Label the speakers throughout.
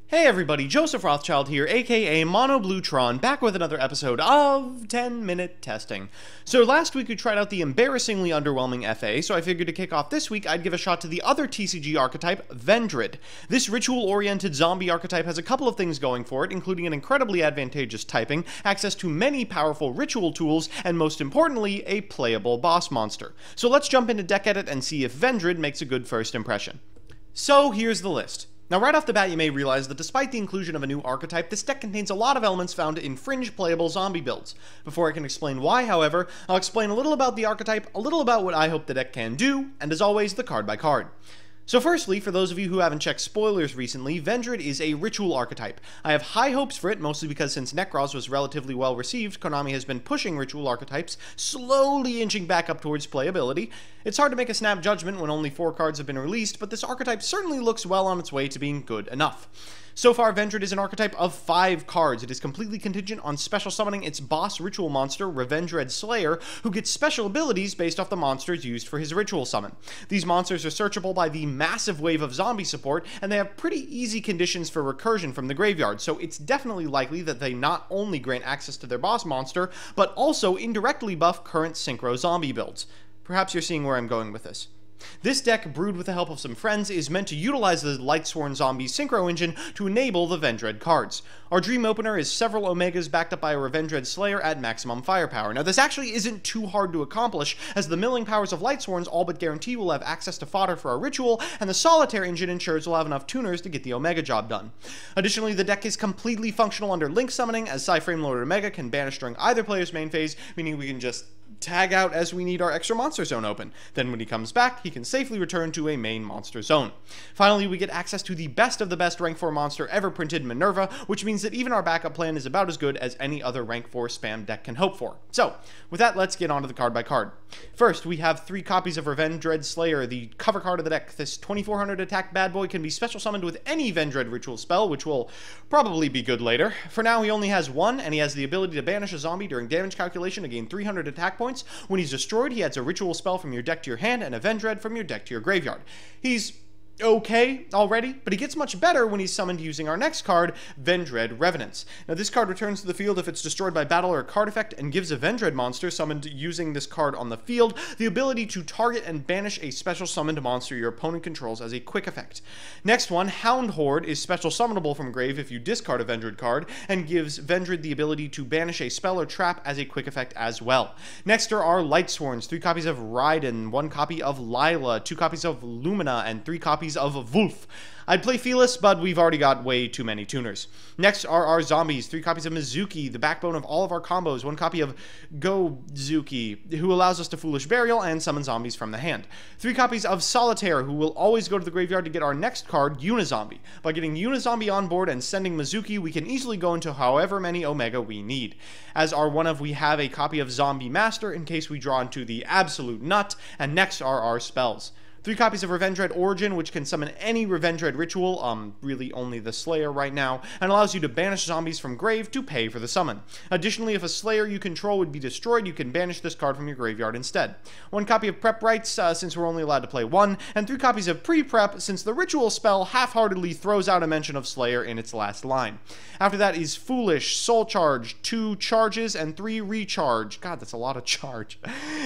Speaker 1: Hey everybody, Joseph Rothschild here, aka Mono Bluetron, back with another episode of 10-Minute Testing. So last week we tried out the embarrassingly underwhelming FA, so I figured to kick off this week I'd give a shot to the other TCG archetype, Vendread. This ritual-oriented zombie archetype has a couple of things going for it, including an incredibly advantageous typing, access to many powerful ritual tools, and most importantly, a playable boss monster. So let's jump into Deck Edit and see if Vendread makes a good first impression. So here's the list. Now right off the bat you may realize that despite the inclusion of a new archetype, this deck contains a lot of elements found in fringe playable zombie builds. Before I can explain why, however, I'll explain a little about the archetype, a little about what I hope the deck can do, and as always, the card by card. So firstly, for those of you who haven't checked spoilers recently, Vendread is a ritual archetype. I have high hopes for it, mostly because since Necros was relatively well received, Konami has been pushing ritual archetypes, slowly inching back up towards playability. It's hard to make a snap judgment when only 4 cards have been released, but this archetype certainly looks well on its way to being good enough. So far, Vendread is an archetype of 5 cards. It is completely contingent on special summoning its boss ritual monster, Revendread Slayer, who gets special abilities based off the monsters used for his ritual summon. These monsters are searchable by the massive wave of zombie support, and they have pretty easy conditions for recursion from the graveyard, so it's definitely likely that they not only grant access to their boss monster, but also indirectly buff current synchro zombie builds. Perhaps you're seeing where I'm going with this. This deck, brewed with the help of some friends, is meant to utilize the Lightsworn Zombies synchro engine to enable the Vendread cards. Our dream opener is several Omegas backed up by a Revendread Slayer at maximum firepower. Now this actually isn't too hard to accomplish, as the milling powers of Lightsworns all but guarantee we'll have access to fodder for our ritual, and the Solitaire engine ensures we'll have enough tuners to get the Omega job done. Additionally, the deck is completely functional under Link summoning, as Psyframe Lord Omega can banish during either player's main phase, meaning we can just tag out as we need our extra monster zone open. Then when he comes back, he can safely return to a main monster zone. Finally, we get access to the best of the best rank 4 monster ever printed, Minerva, which means that even our backup plan is about as good as any other rank 4 spam deck can hope for. So, with that, let's get on to the card by card. First, we have 3 copies of Revendread Slayer, the cover card of the deck. This 2400 attack bad boy can be special summoned with any Vendread ritual spell, which will probably be good later. For now, he only has 1, and he has the ability to banish a zombie during damage calculation to gain 300 attack points. When he's destroyed, he adds a ritual spell from your deck to your hand and a Vendread from your deck to your graveyard. He's okay already, but he gets much better when he's summoned using our next card, Vendread Revenants. Now this card returns to the field if it's destroyed by battle or a card effect, and gives a Vendread monster summoned using this card on the field the ability to target and banish a special summoned monster your opponent controls as a quick effect. Next one, Hound Horde, is special summonable from grave if you discard a Vendread card, and gives Vendread the ability to banish a spell or trap as a quick effect as well. Next are our Lightsworns, 3 copies of Raiden, 1 copy of Lila, 2 copies of Lumina, and 3 copies of Wolf. I'd play Felis, but we've already got way too many tuners. Next are our zombies, 3 copies of Mizuki, the backbone of all of our combos, 1 copy of Gozuki, who allows us to Foolish Burial and summon zombies from the hand. 3 copies of Solitaire, who will always go to the graveyard to get our next card, Unizombie. By getting Unizombie on board and sending Mizuki, we can easily go into however many Omega we need. As our we have a copy of Zombie Master in case we draw into the absolute nut, and next are our spells. 3 copies of Revendread Origin, which can summon any Revendread ritual, really only the Slayer right now, and allows you to banish zombies from grave to pay for the summon. Additionally, if a Slayer you control would be destroyed, you can banish this card from your graveyard instead. 1 copy of Prep Rites, since we're only allowed to play 1, and 3 copies of Pre-Prep, since the ritual spell half-heartedly throws out a mention of Slayer in its last line. After that is Foolish, Soul Charge, 2 Charges, and 3 Recharge. God, that's a lot of charge.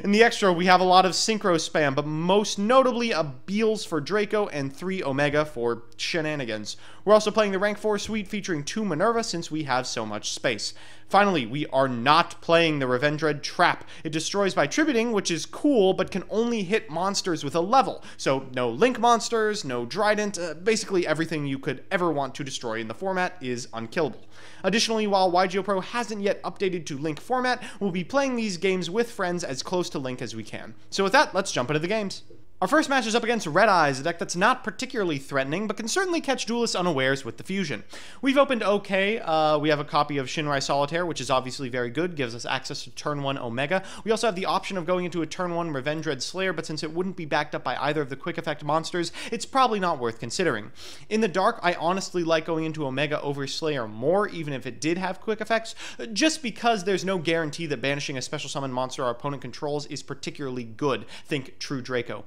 Speaker 1: In the extra, we have a lot of Synchro spam, but most notably a Beals for Draco and 3 Omega for shenanigans. We're also playing the rank 4 suite featuring 2 Minerva since we have so much space. Finally, we are not playing the Revendread Trap. It destroys by tributing, which is cool, but can only hit monsters with a level. So no Link monsters, no Drident, basically everything you could ever want to destroy in the format is unkillable. Additionally, while YGO Pro hasn't yet updated to Link format, we'll be playing these games with friends as close to Link as we can. So with that, let's jump into the games. Our first match is up against Red Eyes, a deck that's not particularly threatening, but can certainly catch duelists unawares with the fusion. We've opened okay. We have a copy of Shinrai Solitaire, which is obviously very good, gives us access to turn 1 Omega. We also have the option of going into a turn 1 Revendread Slayer, but since it wouldn't be backed up by either of the quick effect monsters, it's probably not worth considering. In the dark, I honestly like going into Omega over Slayer more, even if it did have quick effects, just because there's no guarantee that banishing a special summon monster our opponent controls is particularly good. Think True Draco.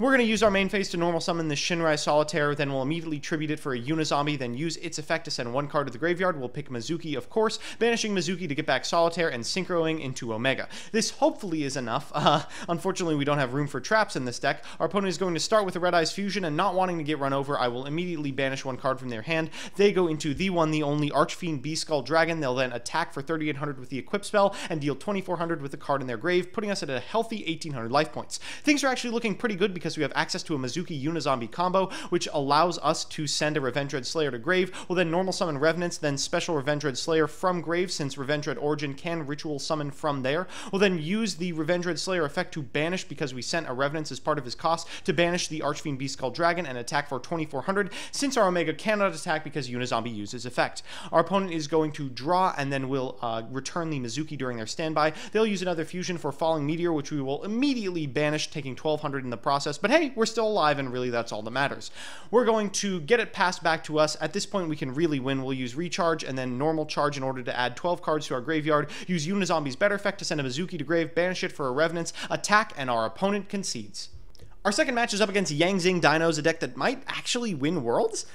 Speaker 1: We're going to use our main phase to normal summon the Shinrai Solitaire, then we'll immediately tribute it for a Unizombie, then use its effect to send one card to the graveyard. We'll pick Mizuki, of course, banishing Mizuki to get back Solitaire and synchroing into Omega. This hopefully is enough. Unfortunately, we don't have room for traps in this deck. Our opponent is going to start with a Red Eyes Fusion, and not wanting to get run over, I will immediately banish one card from their hand. They go into the one, the only Archfiend Beastskull Dragon. They'll then attack for 3,800 with the equip spell and deal 2,400 with the card in their grave, putting us at a healthy 1,800 life points. Things are actually looking pretty good because we have access to a Mizuki Unizombie combo, which allows us to send a Revendread Slayer to grave. We'll then normal summon Revenants, then special Revendread Slayer from grave, since Revendread Origin can ritual summon from there. We'll then use the Revendread Slayer effect to banish, because we sent a Revenants as part of his cost, to banish the Archfiend Beastskull Dragon and attack for 2,400, since our Omega cannot attack because Unizombie uses effect. Our opponent is going to draw, and then will return the Mizuki during their standby. They'll use another fusion for Falling Meteor, which we will immediately banish, taking 1,200 in the process. But hey, we're still alive, and really that's all that matters. We're going to get it passed back to us. At this point, we can really win. We'll use Recharge and then normal charge in order to add 12 cards to our graveyard. Use Unizombie's better effect to send a Mizuki to grave, banish it for a Revenants, attack, and our opponent concedes. Our second match is up against Yangzing Dinos, a deck that might actually win Worlds.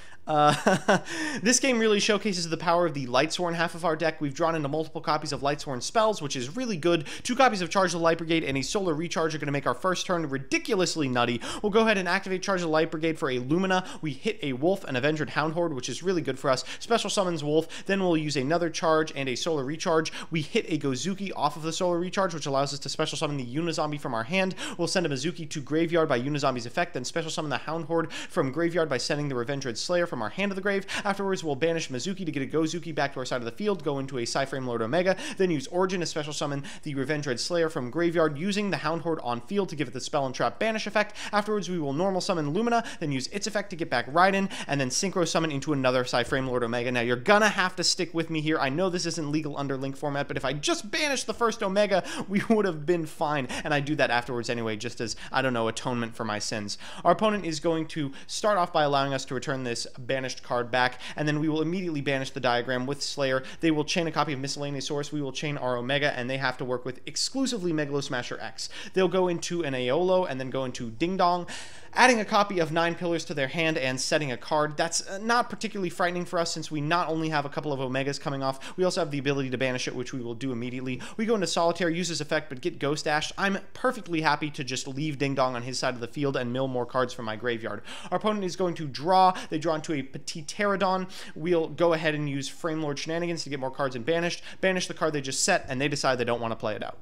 Speaker 1: This game really showcases the power of the Lightsworn half of our deck. We've drawn into multiple copies of Lightsworn spells, which is really good. 2 copies of Charge of the Light Brigade and a Solar Recharge are going to make our first turn ridiculously nutty. We'll go ahead and activate Charge of the Light Brigade for a Lumina. We hit a Wolf and Avenged Hound Horde, which is really good for us. Special summons Wolf. Then we'll use another Charge and a Solar Recharge. We hit a Gozuki off of the Solar Recharge, which allows us to special summon the Unizombie from our hand. We'll send a Mizuki to graveyard by Unizombie's effect, then special summon the Hound Horde from graveyard by sending the Revendread Slayer from our hand to the grave. Afterwards, we'll banish Mizuki to get a Gozuki back to our side of the field, go into a Psyframe Lord Omega, then use Origin to special summon the Revendread Slayer from graveyard using the Hound Horde on field to give it the Spell and Trap Banish effect. Afterwards, we will normal summon Lumina, then use its effect to get back Raiden, and then Synchro Summon into another Psyframe Lord Omega. Now, you're gonna have to stick with me here. I know this isn't legal under Link format, but if I just banished the first Omega, we would have been fine, and I do that afterwards anyway, just as, I don't know, atonement for my sins. Our opponent is going to start off by allowing us to return this banished card back, and then we will immediately banish the Diagram with Slayer. They will chain a copy of Miscellaneous Source. We will chain our Omega, and they have to work with exclusively Megalo Smasher X. They'll go into an Aeolo and then go into Ding Dong, adding a copy of 9 Pillars to their hand and setting a card. That's not particularly frightening for us, since we not only have a couple of Omegas coming off, we also have the ability to banish it, which we will do immediately. We go into Solitaire, use his effect, but get Ghost Dashed. I'm perfectly happy to just leave Ding Dong on his side of the field and mill more cards from my graveyard. Our opponent is going to draw. They draw into a Petit Pterodon. We'll go ahead and use Frame Lord Shenanigans to get more cards and banish the card they just set, and they decide they don't want to play it out.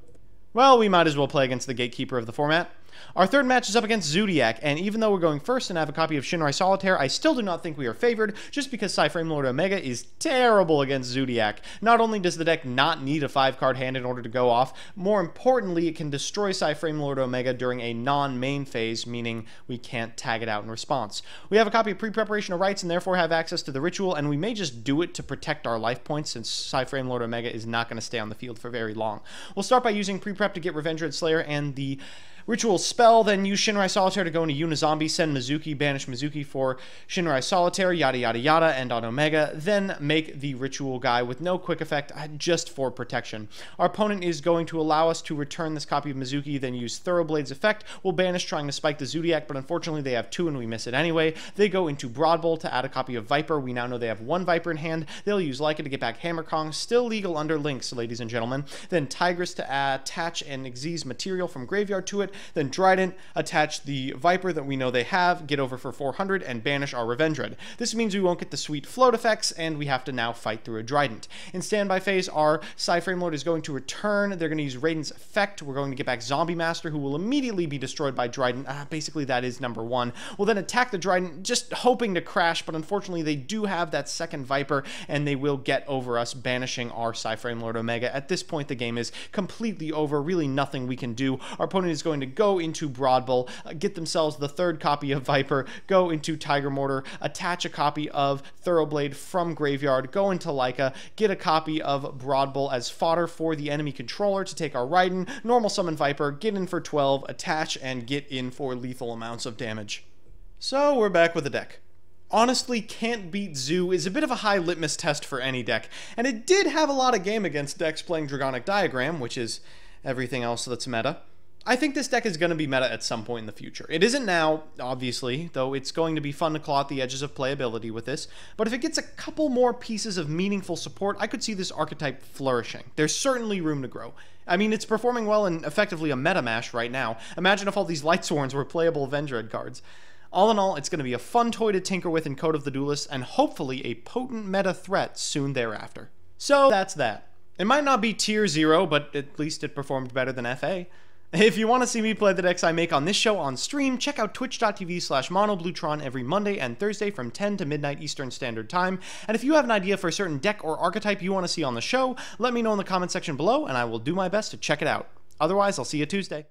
Speaker 1: Well, we might as well play against the gatekeeper of the format. Our third match is up against Zoodiac, and even though we're going first and have a copy of Shinrai Solitaire, I still do not think we are favored, just because Psyframe Lord Omega is terrible against Zoodiac. Not only does the deck not need a 5-card hand in order to go off, more importantly, it can destroy Psyframe Lord Omega during a non-main phase, meaning we can't tag it out in response. We have a copy of Pre-Preparation of Rites and therefore have access to the ritual, and we may just do it to protect our life points, since Psyframe Lord Omega is not going to stay on the field for very long. We'll start by using Pre-Prep to get Revendread Slayer and the Ritual spell, then use Shinrai Solitaire to go into Unizombie, send Mizuki, banish Mizuki for Shinrai Solitaire, yada yada yada, and on Omega, then make the Ritual guy with no quick effect, just for protection. Our opponent is going to allow us to return this copy of Mizuki, then use Thoroughblade's effect. We'll banish, trying to spike the Zoodiac, but unfortunately they have 2 and we miss it anyway. They go into Broadbowl to add a copy of Viper. We now know they have 1 Viper in hand. They'll use Leica to get back Hammer Kong, still legal under Lynx, ladies and gentlemen. Then Tigress to attach an Xyz material from graveyard to it. Then Trident, attach the Viper that we know they have, get over for 400, and banish our Revendread. This means we won't get the sweet float effects, and we have to now fight through a Trident. In standby phase, our Psyframe Lord is going to return. They're going to use Raiden's effect. We're going to get back Zombie Master, who will immediately be destroyed by Trident. Basically, that is number 1. We'll then attack the Trident, just hoping to crash, but unfortunately, they do have that second Viper, and they will get over us, banishing our Psyframe Lord Omega. At this point, the game is completely over. Really nothing we can do. Our opponent is going to go into Broadbowl, get themselves the 3rd copy of Viper, go into Tiger Mortar, attach a copy of Thoroughblade from graveyard, go into Leica, get a copy of Broadbowl as fodder for the enemy controller to take our Raiden, normal summon Viper, get in for 12, attach, and get in for lethal amounts of damage. So we're back with the deck. Honestly, Can't Beat Zoo is a bit of a high litmus test for any deck, and it did have a lot of game against decks playing Dragonic Diagram, which is everything else that's meta. I think this deck is going to be meta at some point in the future. It isn't now, obviously, though it's going to be fun to claw at the edges of playability with this, but if it gets a couple more pieces of meaningful support, I could see this archetype flourishing. There's certainly room to grow. I mean, it's performing well in effectively a meta mash right now. Imagine if all these Lightsworns were playable Vendread cards. All in all, it's going to be a fun toy to tinker with in Code of the Duelist, and hopefully a potent meta threat soon thereafter. So that's that. It might not be tier 0, but at least it performed better than FA. If you want to see me play the decks I make on this show on stream, check out twitch.tv/monobluetron every Monday and Thursday from 10 to midnight Eastern Standard Time. And if you have an idea for a certain deck or archetype you want to see on the show, let me know in the comment section below and I will do my best to check it out. Otherwise, I'll see you Tuesday.